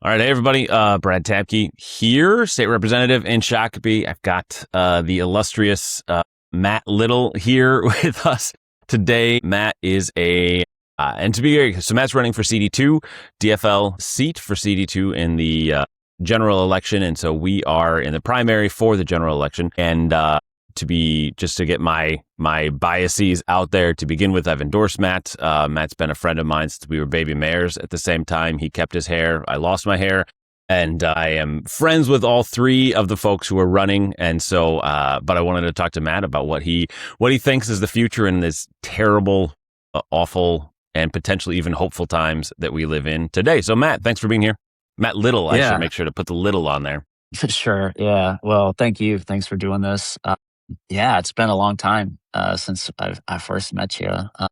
All right, hey everybody. Brad Tapke here, state representative in Shakopee. I've got the illustrious Matt Little here with us today. Matt is and to be very, so Matt's running for CD2, DFL seat for CD2 in the general election, and so we are in the primary for the general election. And just to get my biases out there to begin with, I've endorsed Matt. Matt's been a friend of mine since we were baby mayors at the same time. He kept his hair. I lost my hair. And I am friends with all three of the folks who are running. And so, but I wanted to talk to Matt about what he thinks is the future in this terrible, awful, and potentially even hopeful times that we live in today. So Matt, thanks for being here. Matt Little, I should make sure to put the little on there. Sure. Yeah. Well, thank you. Thanks for doing this. Yeah, it's been a long time since I first met you. I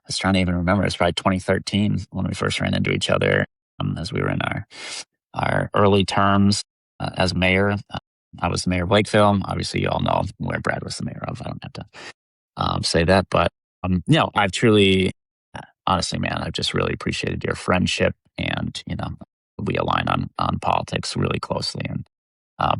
was trying to even remember. It's probably 2013 when we first ran into each other as we were in our early terms as mayor. I was the mayor of Lakeville. Obviously, you all know where Brad was the mayor of. I don't have to say that. But, I've truly, honestly, man, I've just really appreciated your friendship. And, we align on politics really closely. And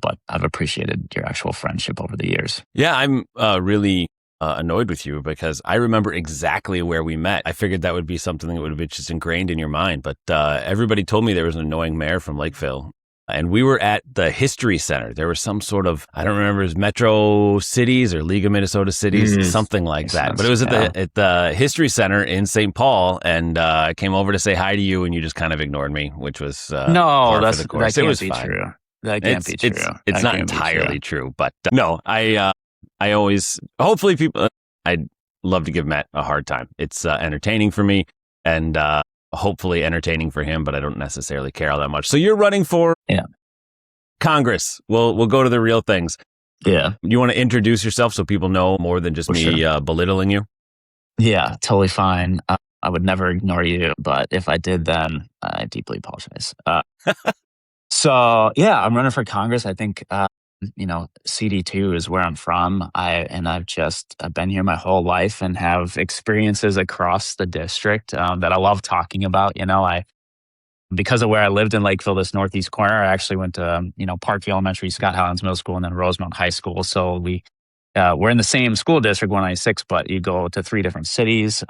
but I've appreciated your actual friendship over the years. Yeah, I'm really annoyed with you because I remember exactly where we met. I figured that would be something that would have been just ingrained in your mind. But everybody told me there was an annoying mayor from Lakeville. And we were at the History Center. There was some sort of, I don't remember, it was Metro Cities or League of Minnesota Cities, something like Makes that. sense. But it was at the History Center in St. Paul, and I came over to say hi to you, and you just kind of ignored me, which was par for the course. That It was can't be fine. true. That can't be true. It's not entirely true, but no, I always, hopefully people, I'd love to give Matt a hard time. It's entertaining for me and hopefully entertaining for him, but I don't necessarily care all that much. So you're running for Congress. We'll go to the real things. Yeah. You want to introduce yourself so people know more than just me belittling you? Yeah, totally fine. I would never ignore you, but if I did, then I deeply apologize. So yeah, I'm running for Congress. I think CD2 is where I'm from. I've been here my whole life and have experiences across the district that I love talking about. Because of where I lived in Lakeville, this northeast corner, I actually went to Parkview Elementary, Scott Highlands Middle School, and then Rosemount High School. So we're in the same school district, 196, but you go to three different cities.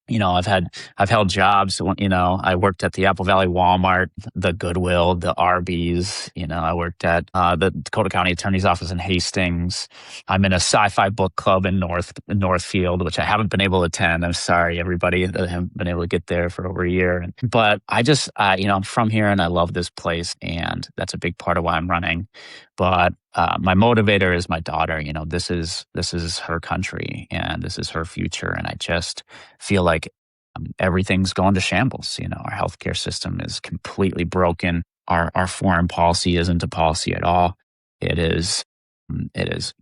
I've held jobs. I worked at the Apple Valley Walmart, the Goodwill, the Arby's. I worked at the Dakota County Attorney's Office in Hastings. I'm in a sci-fi book club in Northfield, which I haven't been able to attend. I'm sorry, everybody, that I haven't been able to get there for over a year. But I'm from here and I love this place, and that's a big part of why I'm running. But my motivator is my daughter. This is her country and this is her future. And I just feel like everything's going to shambles. Our healthcare system is completely broken. Our foreign policy isn't a policy at all. It is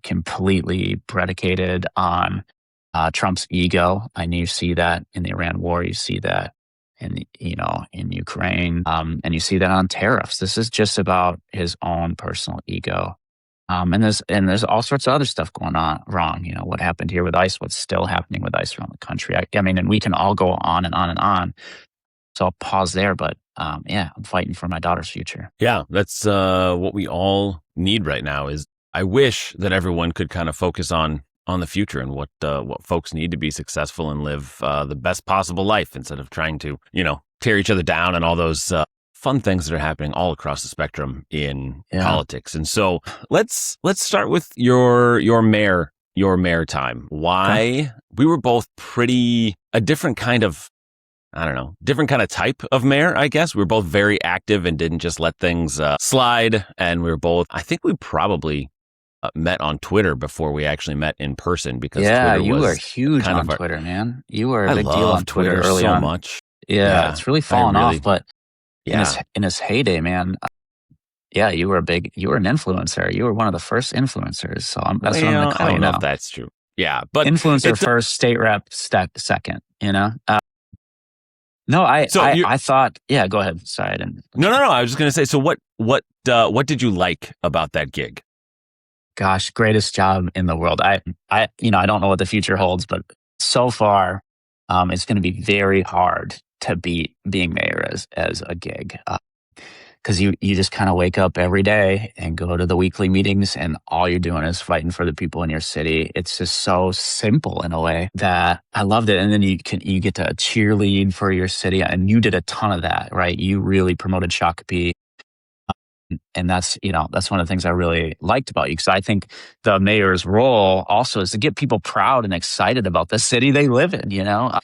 completely predicated on Trump's ego. And you see that in the Iran war. You see that in Ukraine, and you see that on tariffs. This is just about his own personal ego. And there's all sorts of other stuff going on wrong. What happened here with ICE, what's still happening with ICE around the country. And we can all go on and on and on. So I'll pause there, but I'm fighting for my daughter's future. Yeah, that's what we all need right now. Is I wish that everyone could kind of focus on the future and what folks need to be successful and live the best possible life instead of trying to, tear each other down and all those fun things that are happening all across the spectrum in politics. And so let's start with your mayor time. Why? We were both a different kind of type of mayor, I guess. We were both very active and didn't just let things slide. And we were both, I think we probably met on Twitter before we actually met in person, because Twitter you was were huge on Twitter, man. You were a big deal on Twitter early so on. much. Yeah, it's really fallen off, but in his heyday, man. You were an influencer. You were one of the first influencers. So that's what I'm going to call you now. I don't know if that's true. Yeah, but influencer first, state rep second. No, I thought. Yeah, go ahead. Sorry, I didn't. No. I was just going to say. So what did you like about that gig? Gosh, greatest job in the world. I don't know what the future holds, but so far, it's going to be very hard to beat being mayor as a gig. because you just kind of wake up every day and go to the weekly meetings, and all you're doing is fighting for the people in your city. It's just so simple in a way that I loved it. And then you get to cheerlead for your city, and you did a ton of that, right? You really promoted Shakopee. And that's one of the things I really liked about you, because I think the mayor's role also is to get people proud and excited about the city they live in.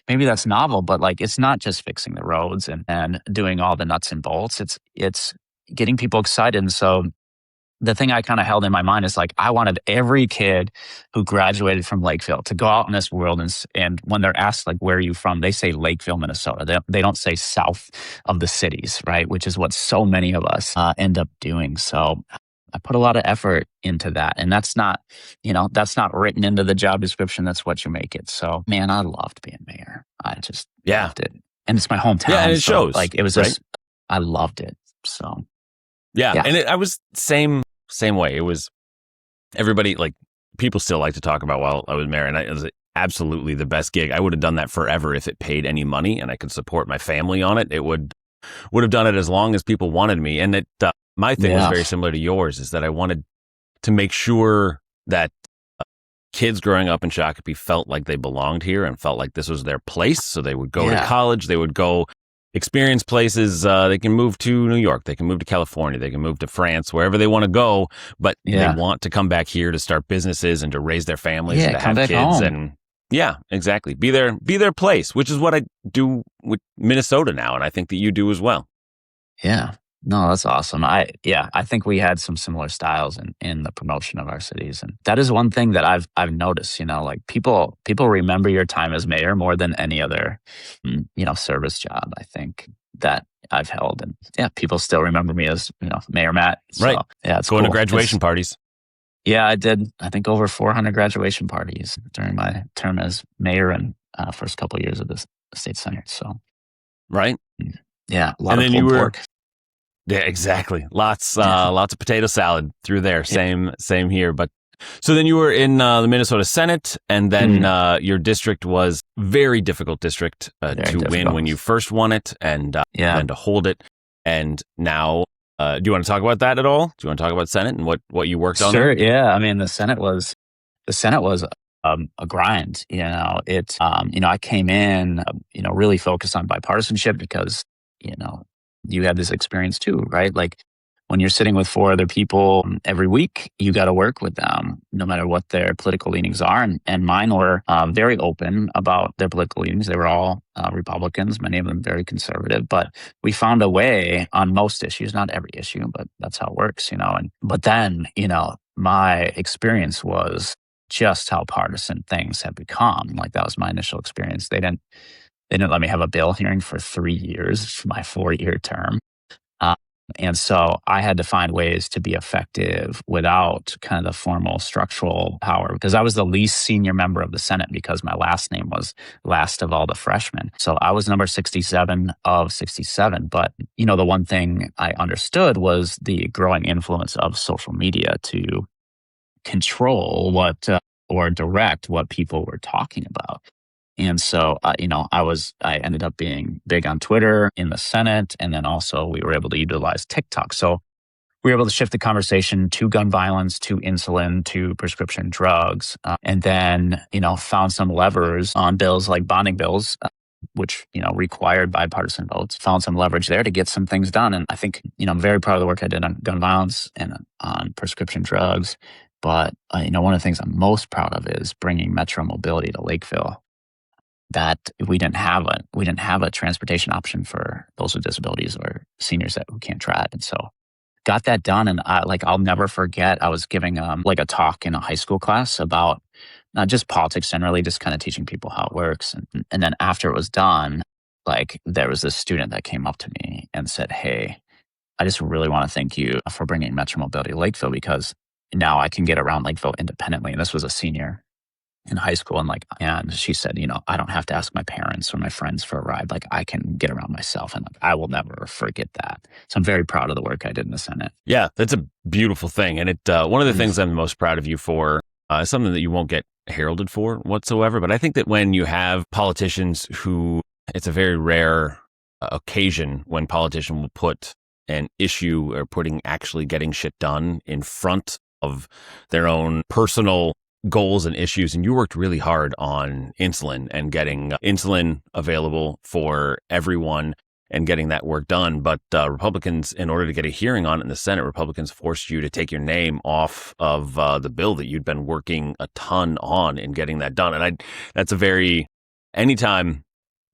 Maybe that's novel, but like, it's not just fixing the roads and doing all the nuts and bolts. It's getting people excited. And so the thing I kind of held in my mind is like, I wanted every kid who graduated from Lakeville to go out in this world, and when they're asked like, where are you from? They say Lakeville, Minnesota. They don't say south of the cities, right? Which is what so many of us end up doing. So I put a lot of effort into that, and that's not written into the job description. That's what you make it. So man, I loved being mayor. I just loved it. And it's my hometown. Yeah, and it shows. Like, it was right? just, I loved it. So yeah. And I was same way. It was everybody, like, people still like to talk about while I was mayor, and it was absolutely the best gig. I would have done that forever if it paid any money and I could support my family on it. It would have done it as long as people wanted me. And my thing was very similar to yours, is that I wanted to make sure that kids growing up in Shakopee felt like they belonged here and felt like this was their place. So they would go to college, they would go experience places. They can move to New York, they can move to California, they can move to France, wherever they want to go, but they want to come back here to start businesses and to raise their families and to have kids home. And exactly, be their place, which is what I do with Minnesota now, and I think that you do as well. No, that's awesome. I think we had some similar styles in the promotion of our cities, and that is one thing that I've noticed. Like, people remember your time as mayor more than any other, service job, I think, that I've held, and people still remember me as Mayor Matt. So, right? It's going cool. to graduation parties. Yeah, I did. I think over 400 graduation parties during my term as mayor and first couple of years of the state senate. So, right, a lot of pulled pork. Yeah, exactly. Lots of potato salad through there. Same here. But so then you were in the Minnesota Senate, and then your district was very difficult district to win when you first won it, and then to hold it. And now, do you want to talk about that at all? Do you want to talk about Senate and what you worked on? Sure. Yeah. I mean, the Senate was a grind. I came in, really focused on bipartisanship because, you had this experience too, right? Like, when you're sitting with 4 other people every week, you got to work with them no matter what their political leanings are. And mine were very open about their political leanings. They were all Republicans, many of them very conservative, but we found a way on most issues, not every issue, but that's how it works, but then, my experience was just how partisan things have become. Like, that was my initial experience. They didn't let me have a bill hearing for 3 years for my 4-year term. And so I had to find ways to be effective without kind of the formal structural power, because I was the least senior member of the Senate because my last name was last of all the freshmen. So I was number 67 of 67. But, the one thing I understood was the growing influence of social media to control or direct what people were talking about. And so, I ended up being big on Twitter in the Senate. And then also we were able to utilize TikTok. So we were able to shift the conversation to gun violence, to insulin, to prescription drugs. And then, found some levers on bills like bonding bills, which, required bipartisan votes, found some leverage there to get some things done. And I think, I'm very proud of the work I did on gun violence and on prescription drugs. But, one of the things I'm most proud of is bringing metro mobility to Lakeville. That we didn't have a transportation option for those with disabilities or seniors who can't drive. And so got that done. And I'll never forget, I was giving a talk in a high school class about not just politics generally, just kind of teaching people how it works. And then after it was done, there was this student that came up to me and said, "Hey, I just really want to thank you for bringing metro mobility to Lakeville, because now I can get around Lakeville independently." And this was a senior in high school. And she said, "I don't have to ask my parents or my friends for a ride. I can get around myself." And I will never forget that. So I'm very proud of the work I did in the Senate. Yeah, that's a beautiful thing. And one of the things I'm most proud of you for is something that you won't get heralded for whatsoever. But I think that when you have politicians it's a very rare occasion when politicians will put an issue or putting actually getting shit done in front of their own personal goals and issues. And you worked really hard on insulin and getting insulin available for everyone and getting that work done. But Republicans, in order to get a hearing on it in the Senate, Republicans forced you to take your name off of the bill that you'd been working a ton on in getting that done. And that's a very, anytime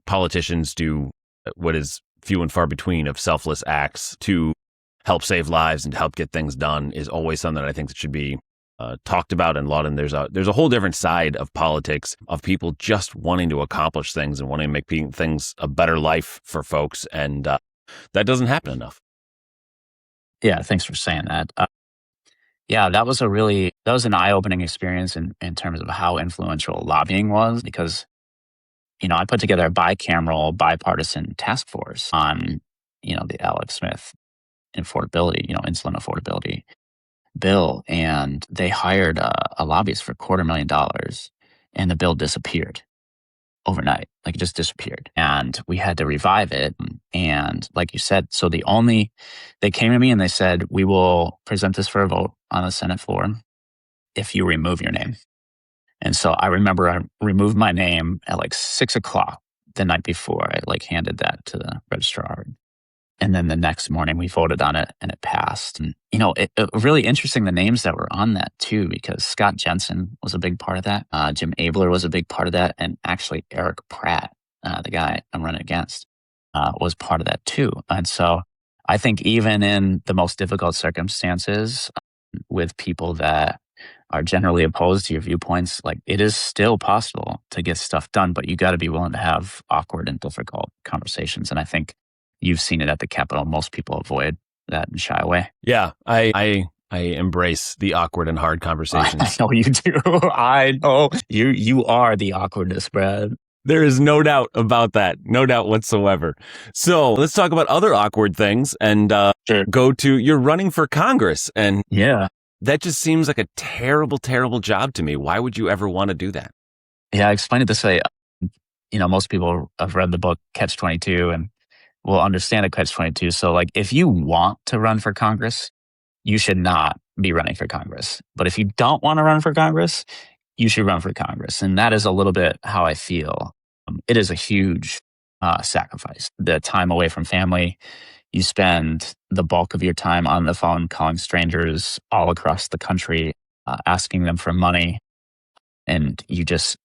politicians do what is few and far between of selfless acts to help save lives and to help get things done is always something that I think that should be talked about and lauded. And there's a whole different side of politics of people just wanting to accomplish things and wanting to make things a better life for folks. And that doesn't happen enough. Yeah, thanks for saying that. Yeah, that was an eye-opening experience in terms of how influential lobbying was, because, I put together a bicameral, bipartisan task force on, the Alex Smith affordability, insulin affordability bill. And they hired a lobbyist for $250,000, and the bill disappeared overnight. Like, it just disappeared. And we had to revive it. And like you said, they came to me and they said, we will present this for a vote on the Senate floor if you remove your name. And so I remember I removed my name at like 6:00 the night before. I handed that to the registrar. And then the next morning we voted on it and it passed. And, it really interesting, the names that were on that too, because Scott Jensen was a big part of that. Jim Abler was a big part of that. And actually Eric Pratt, the guy I'm running against, was part of that too. And so I think even in the most difficult circumstances, with people that are generally opposed to your viewpoints, it is still possible to get stuff done, but you got to be willing to have awkward and difficult conversations. And I think you've seen it at the Capitol. Most people avoid that and shy away. Yeah, I embrace the awkward and hard conversations. I know you do. I know you are the awkwardness, Brad. There is no doubt about that. No doubt whatsoever. So let's talk about other awkward things and Sure. go to you're running for Congress. And Yeah. that just seems like a terrible, terrible job to me. Why would you ever want to do that? Yeah, I explained it this way. Most people have read the book Catch-22 and will understand a Catch-22. So if you want to run for Congress, you should not be running for Congress. But if you don't want to run for Congress, you should run for Congress. And that is a little bit how I feel. It is a huge sacrifice. The time away from family, you spend the bulk of your time on the phone calling strangers all across the country, asking them for money. And you just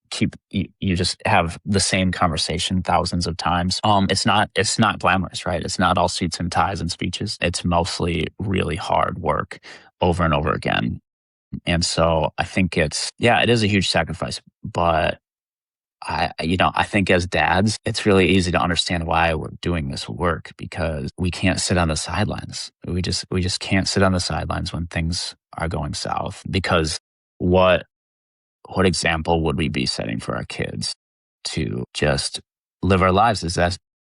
have the same conversation thousands of times. It's not glamorous, right? It's not all suits and ties and speeches. It's mostly really hard work over and over again. And so I think it is a huge sacrifice, but I think as dads, it's really easy to understand why we're doing this work, because we can't sit on the sidelines. We just can't sit on the sidelines when things are going south, because what example would we be setting for our kids to just live our lives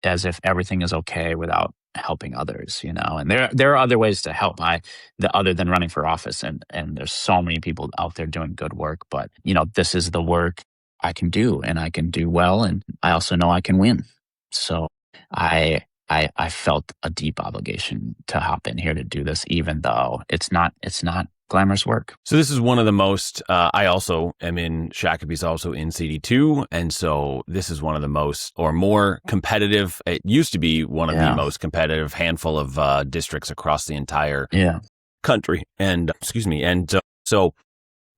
as if everything is okay without helping others, And there are other ways to help other than running for office, and there's so many people out there doing good work, but this is the work I can do, and I can do well, and I also know I can win. So I felt a deep obligation to hop in here to do this, even though it's not glamorous work. So this is one of the most, I also am in, Shakopee's also in CD2. And so this is one of the most or more competitive. It used to be one of the most competitive handful of districts across the entire country. And so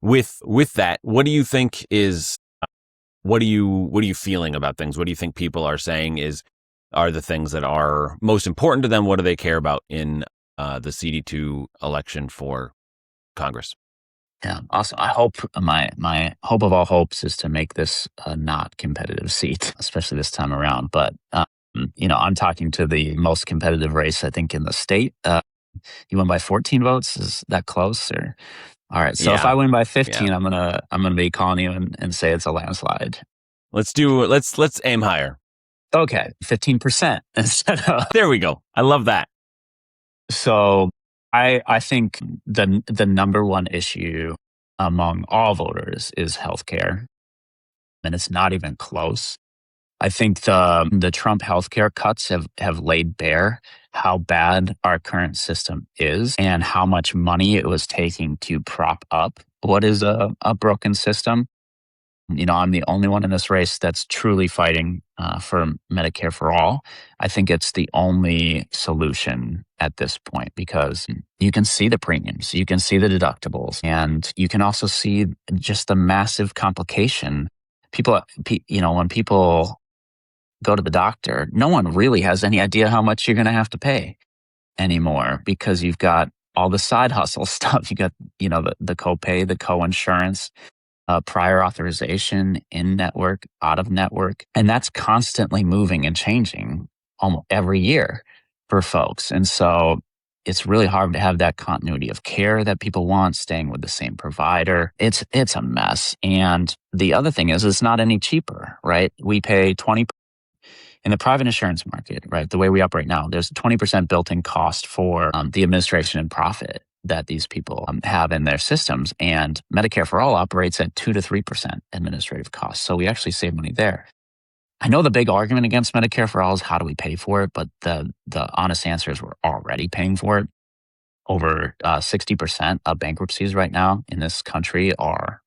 with that, what do you think is, what are you feeling about things? What do you think people are saying are the things that are most important to them? What do they care about in the CD2 election for Congress? Yeah, awesome. I hope my hope of all hopes is to make this a not competitive seat, especially this time around. But I'm talking to the most competitive race, I think, in the state. You win by 14 votes. Is that close? Or all right. So if I win by 15, I'm gonna be calling you and say it's a landslide. Let's aim higher. Okay, 15% instead of. There we go. I love that. So I think the number one issue among all voters is healthcare, and it's not even close. I think the Trump healthcare cuts have laid bare how bad our current system is and how much money it was taking to prop up what is a broken system. I'm the only one in this race that's truly fighting for Medicare for all. I think it's the only solution at this point because you can see the premiums, you can see the deductibles, and you can also see just the massive complication. When people go to the doctor, no one really has any idea how much you're going to have to pay anymore because you've got all the side hustle stuff. You got, the copay, the co-insurance, prior authorization, in network, out of network. And that's constantly moving and changing almost every year for folks. And so it's really hard to have that continuity of care that people want, staying with the same provider. It's a mess. And the other thing is it's not any cheaper, right? We pay 20 in the private insurance market, right? The way we operate now, there's a 20% built-in cost for the administration and profit that these people have in their systems. And Medicare for All operates at 2 to 3% administrative costs. So we actually save money there. I know the big argument against Medicare for All is how do we pay for it? But the honest answer is we're already paying for it. Over 60% of bankruptcies right now in this country are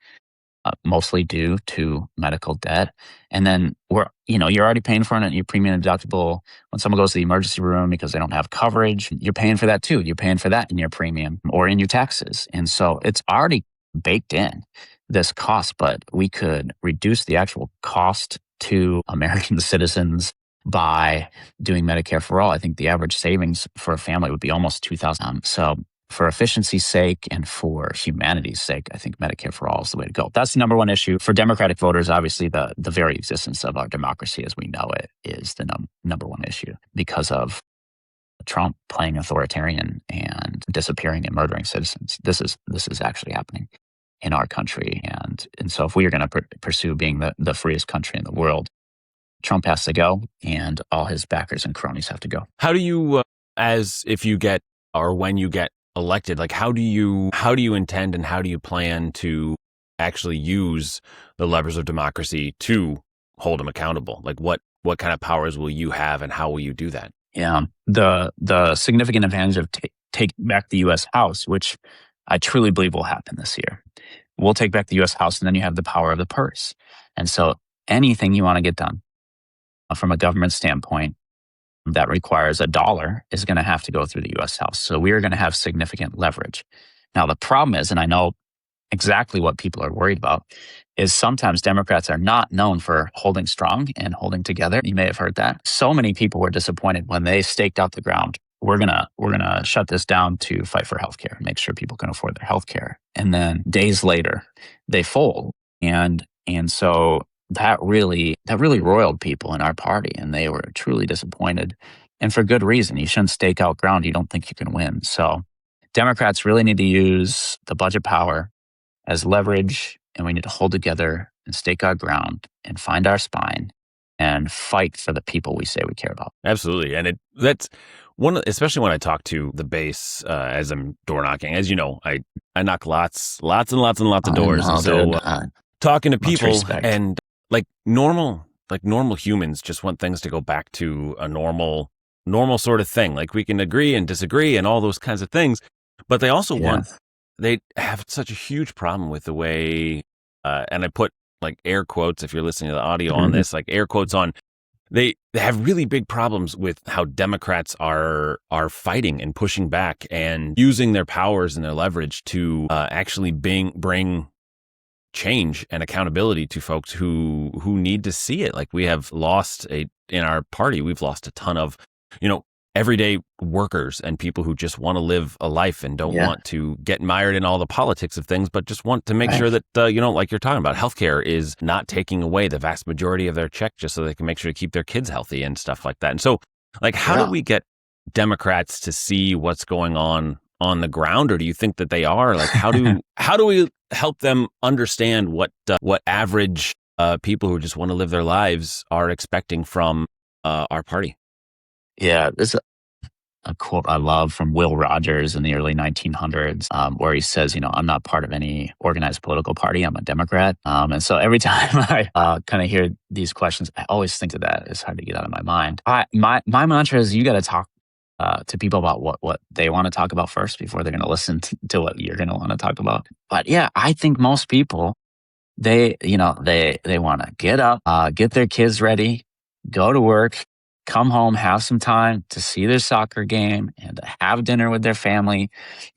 mostly due to medical debt. And then you're already paying for it at your premium deductible. When someone goes to the emergency room because they don't have coverage, you're paying for that too. You're paying for that in your premium or in your taxes. And so it's already baked in, this cost, but we could reduce the actual cost to American citizens by doing Medicare for All. I think the average savings for a family would be almost $2,000. So for efficiency's sake and for humanity's sake, I think Medicare for All is the way to go. That's the number one issue. For Democratic voters, obviously, the very existence of our democracy as we know it is the number one issue because of Trump playing authoritarian and disappearing and murdering citizens. This is actually happening in our country. And so if we are going to pursue being the freest country in the world, Trump has to go and all his backers and cronies have to go. How do you, when you get elected, like how do you intend and how do you plan to actually use the levers of democracy to hold them accountable? Like what kind of powers will you have and how will you do that? Yeah, the significant advantage of taking back the U.S. House, which I truly believe will happen this year. We'll take back the U.S. House and then you have the power of the purse. And so anything you want to get done from a government standpoint that requires $1 is going to have to go through the U.S. House. So we are going to have significant leverage. Now, the problem is, and I know exactly what people are worried about, is sometimes Democrats are not known for holding strong and holding together. You may have heard that. So many people were disappointed when they staked out the ground. We're gonna shut this down to fight for healthcare, make sure people can afford their healthcare. And then days later, they fold. And so that really roiled people in our party, and they were truly disappointed. And for good reason. You shouldn't stake out ground you don't think you can win. So Democrats really need to use the budget power as leverage, and we need to hold together and stake our ground and find our spine and fight for the people we say we care about. Absolutely. And that's one, especially when I talk to the base as I'm door knocking. As you know, I knock lots and lots of doors. No, and so dude, talking to people respect. and normal humans just want things to go back to a normal sort of thing. Like we can agree and disagree and all those kinds of things, but they also they have such a huge problem with the way, and I put like air quotes, if you're listening to the audio on this, like air quotes on, they have really big problems with how Democrats are fighting and pushing back and using their powers and their leverage to actually bring change and accountability to folks who need to see it. Like we have lost in our party, we've lost a ton of, everyday workers and people who just want to live a life and don't want to get mired in all the politics of things, but just want to make sure that, like you're talking about, healthcare is not taking away the vast majority of their check just so they can make sure to keep their kids healthy and stuff like that. And so, how do we get Democrats to see what's going on the ground, or do you think that they are? Like, how do we help them understand what average people who just want to live their lives are expecting from our party? Yeah, there's a quote I love from Will Rogers in the early 1900s, where he says, I'm not part of any organized political party. I'm a Democrat. And so every time I kind of hear these questions, I always think of that. It's hard to get out of my mind. My mantra is you got to talk to people about what they want to talk about first before they're going to listen to what you're going to want to talk about. But yeah, I think most people, they want to get up, get their kids ready, go to work, come home, have some time to see their soccer game and to have dinner with their family.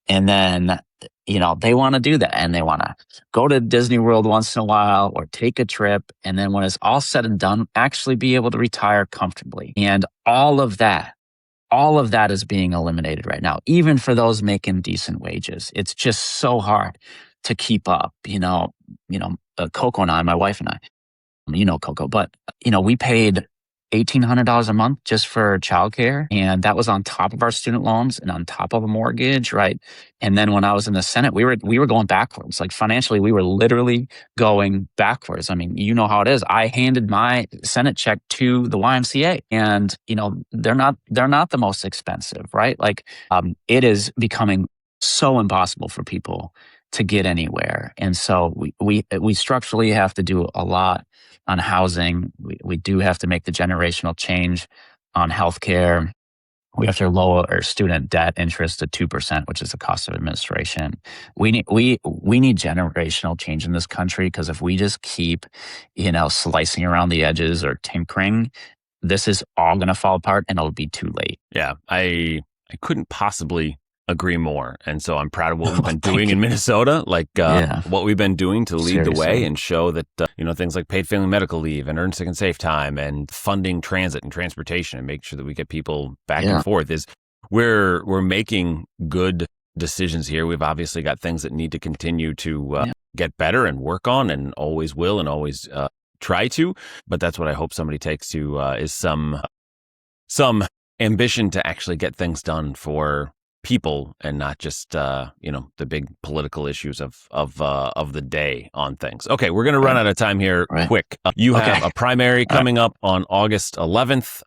And then, they want to do that and they want to go to Disney World once in a while or take a trip. And then when it's all said and done, actually be able to retire comfortably. And all of that is being eliminated right now, even for those making decent wages. It's just so hard to keep up. Coco and I, my wife and I, Coco, but we paid $1,800 a month just for childcare, and that was on top of our student loans and on top of a mortgage, right? And then when I was in the Senate, we were going backwards. Like financially, we were literally going backwards. I mean, you know how it is. I handed my Senate check to the YMCA, and they're not the most expensive, right? Like it is becoming so impossible for people to get anywhere, and so we structurally have to do a lot on housing. We do have to make the generational change on healthcare. We have to lower our student debt interest to 2%, which is the cost of administration. We need generational change in this country, because if we just keep, slicing around the edges or tinkering, this is all going to fall apart and it'll be too late. Yeah, I couldn't possibly agree more. And so I'm proud of what we've been doing in Minnesota, what we've been doing to lead the way and show that, things like paid family medical leave and earned sick and safe time and funding transit and transportation and make sure that we get people back and forth is we're making good decisions here. We've obviously got things that need to continue to get better and work on, and always will and always try to. But that's what I hope somebody takes to is some ambition to actually get things done for people and not just the big political issues of the day on things. Okay, we're going to run out of time here quick. You have a primary coming up on August 11th.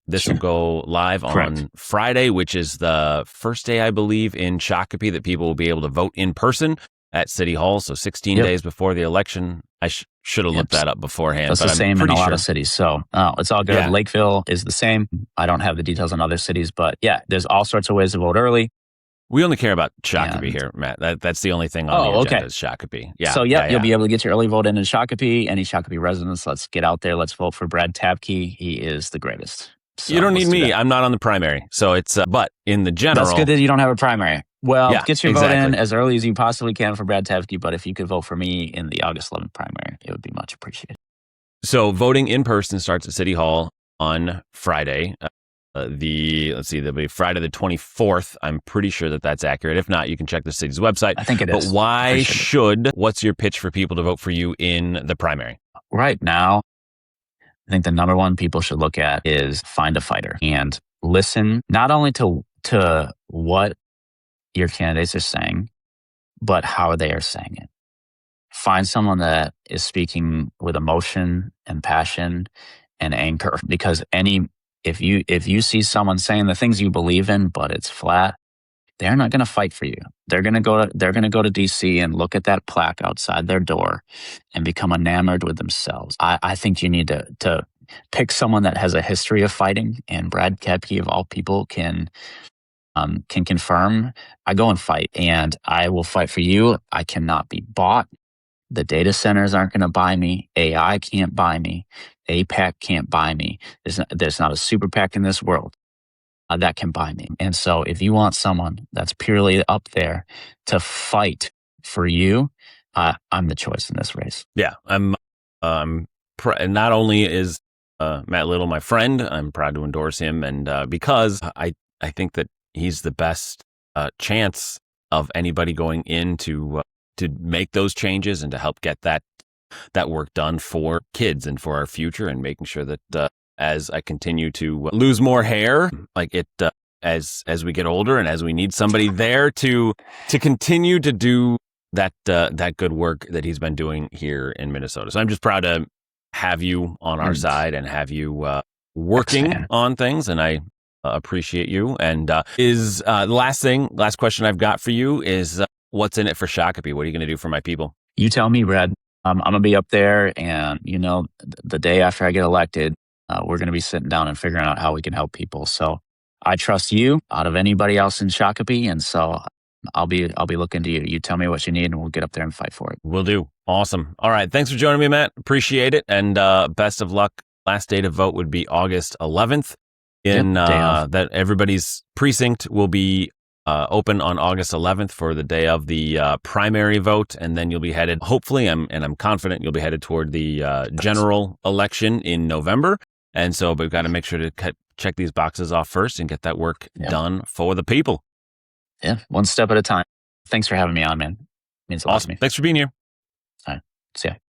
This will go live on Friday, which is the first day, I believe, in Shakopee that people will be able to vote in person at City Hall. So 16 days before the election. I should have looked that up beforehand. That's the same in a lot of cities. So it's all good. Yeah. Lakeville is the same. I don't have the details on other cities, but yeah, there's all sorts of ways to vote early. We only care about Shakopee here, Matt. That's the only thing on the agenda is Shakopee. Yeah. So you'll be able to get your early vote in Shakopee. Any Shakopee residents, let's get out there. Let's vote for Brad Tapke. He is the greatest. So you don't need me. I'm not on the primary. So it's, but in the general. That's good that you don't have a primary. Well, get your vote in as early as you possibly can for Brad Tapke, but if you could vote for me in the August 11th primary, it would be much appreciated. So voting in person starts at City Hall on Friday. There'll be Friday the 24th. I'm pretty sure that that's accurate. If not, you can check the city's website. I think it is. But what's your pitch for people to vote for you in the primary? Right now, I think the number one people should look at is find a fighter and listen not only to what your candidates are saying, but how they are saying it. Find someone that is speaking with emotion and passion and anger, because if you see someone saying the things you believe in, but it's flat, they're not going to fight for you. They're going to go to DC and look at that plaque outside their door and become enamored with themselves. I think you need to pick someone that has a history of fighting, and Brad Tapke of all people can confirm. I go and fight, and I will fight for you. I cannot be bought. The data centers aren't going to buy me. AI can't buy me. APAC can't buy me. There's not a super PAC in this world that can buy me. And so if you want someone that's purely up there to fight for you, I'm the choice in this race. Yeah, not only is Matt Little my friend, I'm proud to endorse him, and because I think that he's the best chance of anybody going in to make those changes and to help get that work done for kids and for our future, and making sure that as I continue to lose more hair, as we get older and as we need somebody there to continue to do that good work that he's been doing here in Minnesota. So I'm just proud to have you on our side and have you working on things, and I appreciate you. And the last question I've got for you is what's in it for Shakopee? What are you going to do for my people? You tell me, Brad. I'm going to be up there, and the day after I get elected, we're going to be sitting down and figuring out how we can help people. So I trust you out of anybody else in Shakopee, and so I'll be looking to you. You tell me what you need, and we'll get up there and fight for it. Will do. Awesome. All right. Thanks for joining me, Matt. Appreciate it. And best of luck. Last day to vote would be August 11th. That everybody's precinct will be open on August 11th for the day of the primary vote, and then you'll be headed. Hopefully, I'm confident you'll be headed toward the general election in November. And so, we've got to make sure to check these boxes off first and get that work done for the people. Yeah, one step at a time. Thanks for having me on, man. It means a lot to me. Thanks for being here. All right. See ya.